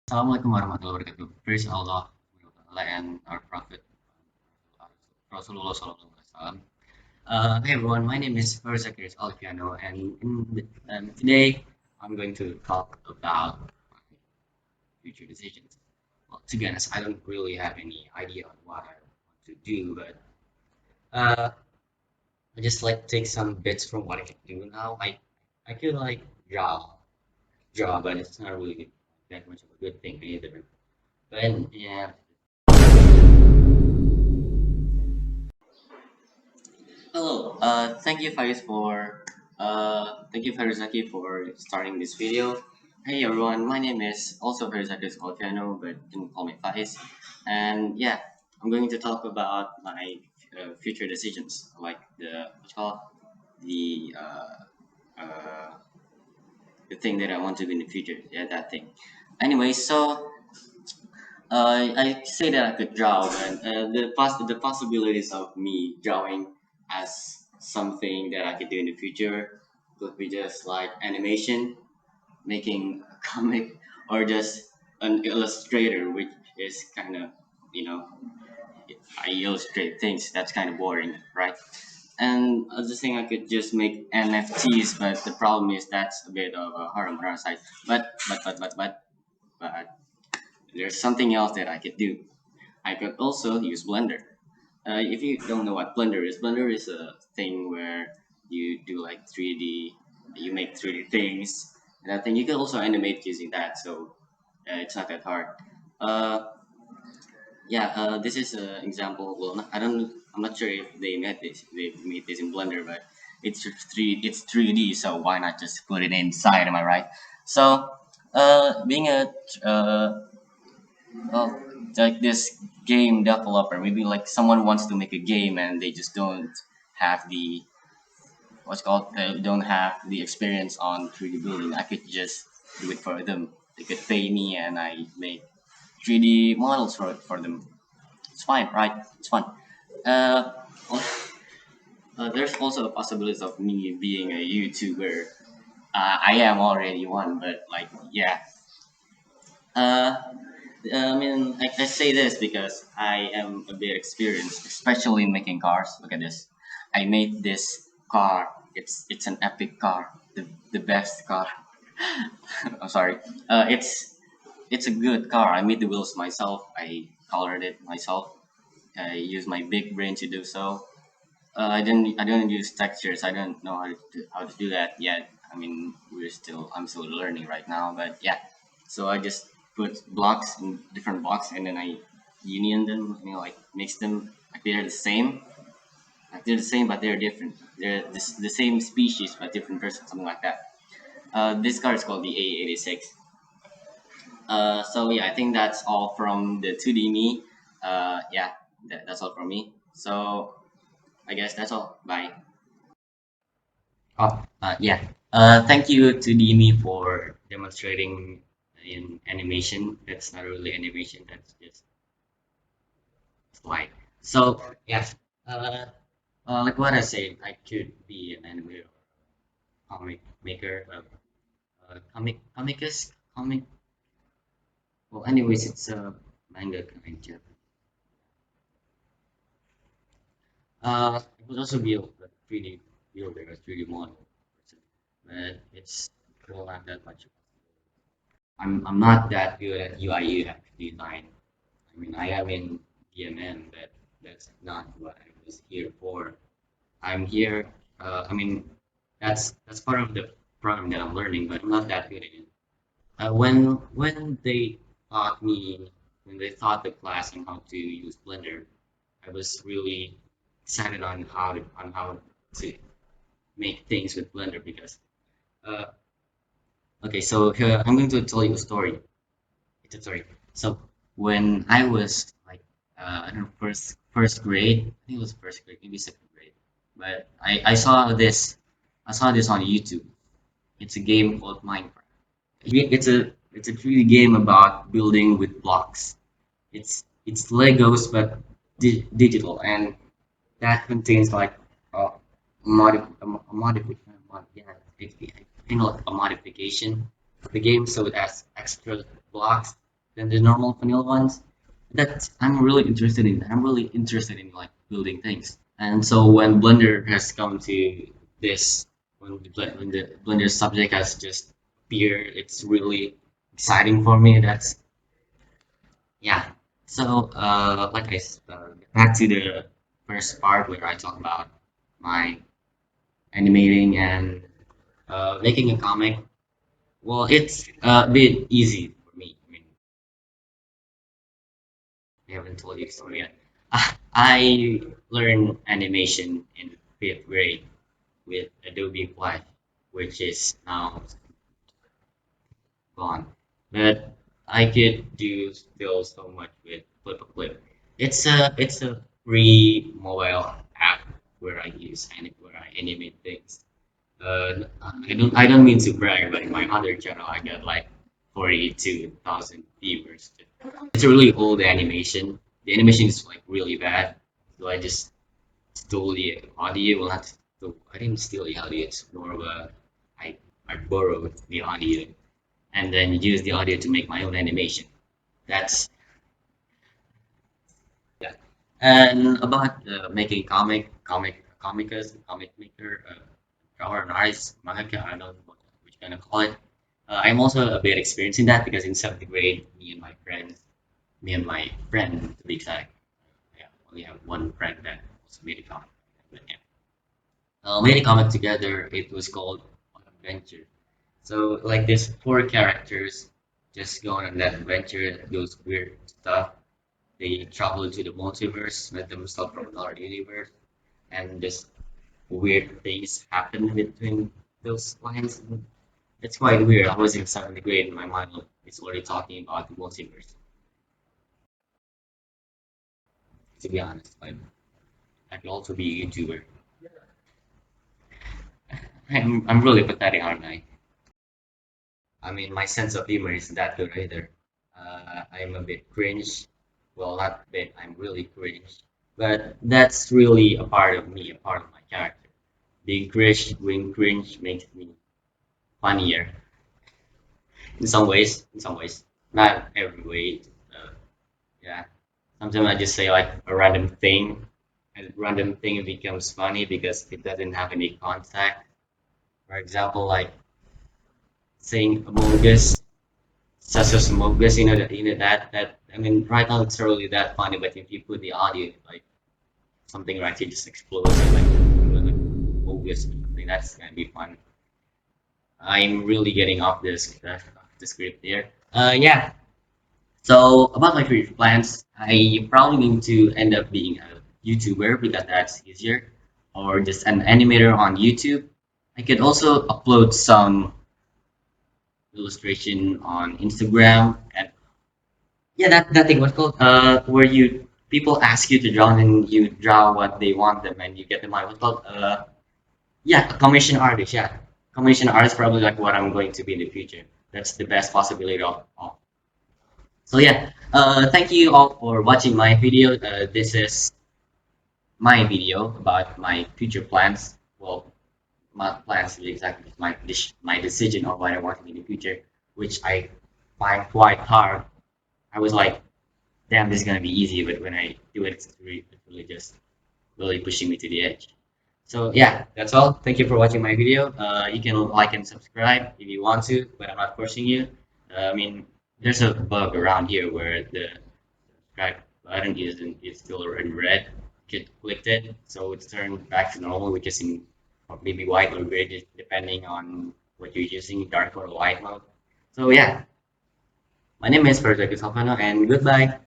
Assalamualaikum warahmatullahi wabarakatuh. Praise Allah and our Prophet Rasulullah Sallallahu Alaihi Wasallam. Hey everyone, my name is Faiz Alfiano, and today I'm going to talk about future decisions. Well, to be honest, I don't really have any idea on what I want to do, but I just like take some bits from what I can do now. I could like draw, but it's not really that much of a good thing either. But yeah, hello. Thank you Farizaki for starting this video. Hey everyone, my name is also Farizaki Volcano, but you can call me Faiz. And yeah, I'm going to talk about my future decisions, like the the thing that I want to be in the future. Yeah, that thing. Anyway, so I say that I could draw, but the possibilities of me drawing as something that I could do in the future could be just like animation, making a comic, or just an illustrator, which is kind of, you know, I illustrate things. That's kind of boring, right? And other thing, I could just make NFTs, but the problem is that's a bit of a harm on our side. But there's something else that I could do. I could also use Blender. If you don't know what Blender is a thing where you do like 3D, you make 3D things, and I think you can also animate using that. So it's not that hard. Uh, yeah, this is an example. Well, I don't. I'm not sure if they made this. They made this in Blender, but It's 3D. So why not just put it inside? Am I right? So, being a well, like this game developer, maybe like someone wants to make a game and they just don't have the they don't have the experience on 3D building. I could just do it for them. They could pay me and I make 3D models for them. It's fine, right? It's fun. Uh, there's also a possibility of me being a YouTuber. I am already one, but like, yeah. Uh, I say this because I am a bit experienced, especially in making cars. Look at this. I made this car. It's an epic car, the best car. I'm sorry. It's a good car. I made the wheels myself. I colored it myself. I used my big brain to do so. I don't use textures. I don't know how to do that yet. I mean, I'm still learning right now. But yeah, so I just put blocks in different blocks, and then I union them. Like mix them. Like they're the same. Like they're the same, but they're different. They're the same species, but different person, something like that. This car is called the A86. So yeah, I think that's all from the 2D me. Yeah, that's all from me. So I guess that's all. Bye. Yeah. Thank you to Dimi for demonstrating in animation. That's not really animation. That's just slide. So yeah. Uh, like what I said, I could be an animator or comic maker. Comic. Well, anyways, it's a manga kind of. It would also be a 3D builder, a 3D model, but it's well not that much. I'm not that good at UI UX design. I mean, I am in DMM, but that's not what I was here for. I'm here. I mean, that's part of the program that I'm learning, but I'm not that good at it. When they taught me, when they taught the class on how to use Blender, I was really excited on how to make things with Blender because uh, okay, so here I'm going to tell you a story. It's a story. So when I was like I don't know first grade, I think it was first grade, maybe second grade. But I saw this on YouTube. It's a game called Minecraft. It's a 3D game about building with blocks. It's Legos but digital, and that contains like a yeah, kind of like a modification of the game, so it has extra blocks. than the normal vanilla ones. That I'm really interested in. I'm really interested in like building things. And so when Blender has come to this, when the Blender subject has just appeared, it's really exciting for me. That's yeah. So back to the first part where I talk about my animating and making a comic. Well, it's a bit easy for me. I mean, I haven't told you the story yet. I learned animation in fifth grade with Adobe Flash, which is now gone. But I could do still so much with Flip a Clip. It's a free mobile app where where I animate things. I don't mean to brag, but in my other channel I got like 42,000 viewers. It's a really old animation. The animation is like really bad, so I just stole the audio. Well, not stole, I didn't steal the audio. It's more of a I I borrowed the audio and then used the audio to make my own animation. That's yeah. And about making comic maker, drawer and artist, mangaka. I don't know which kind of call it. I'm also a bit experienced in that because in seventh grade, me and my friend, to be exact, yeah, only have one friend that also made a comic. But yeah, made a comic together. It was called Adventure. So like these four characters just going on that adventure, those weird stuff. They travel to the multiverse, met themselves from another universe, and just weird things happen between those lines. It's quite weird. I was in seventh grade and my mind is already talking about the multiverse, to be honest. Like, I could also be a YouTuber. I'm really pathetic, aren't I? I mean, my sense of humor isn't that good either. I'm a bit cringe. Well, not a bit, I'm really cringe. But that's really a part of me, a part of my character. Being cringe makes me funnier in some ways, in some ways. Not every way. Yeah. Sometimes I just say like a random thing, and random thing becomes funny because it doesn't have any context. For example, like saying Among Us, such as Among Us, that I mean, right now it's really that funny, but if you put the audio, like something right here just explodes, and like Among Us or something, that's gonna be fun. I'm really getting off the script here. Yeah. So about my future plans, I probably need to end up being a YouTuber because that's easier, or just an animator on YouTube. I could also upload some illustration on Instagram and yeah, that thing was called where you people ask you to draw and you draw what they want them and you get them out. What's called yeah, a commission artist. Yeah, commission artist probably like what I'm going to be in the future. That's the best possibility of. So yeah, thank you all for watching my video. This is my video about my future plans. Well, not plans to be exactly my decision on what I want to be in the future, which I find quite hard. I was like, damn, this is gonna be easy, but when I do it, it's really just really pushing me to the edge. So yeah, that's all. Thank you for watching my video. You can like and subscribe if you want to, but I'm not forcing you. I mean, there's a bug around here where the subscribe button isn't is still in red. Get clicked it, so it's turned back to normal, which is in or maybe white or gray, depending on what you're using, dark or light mode. So yeah, my name is Frederick Salfano, and goodbye.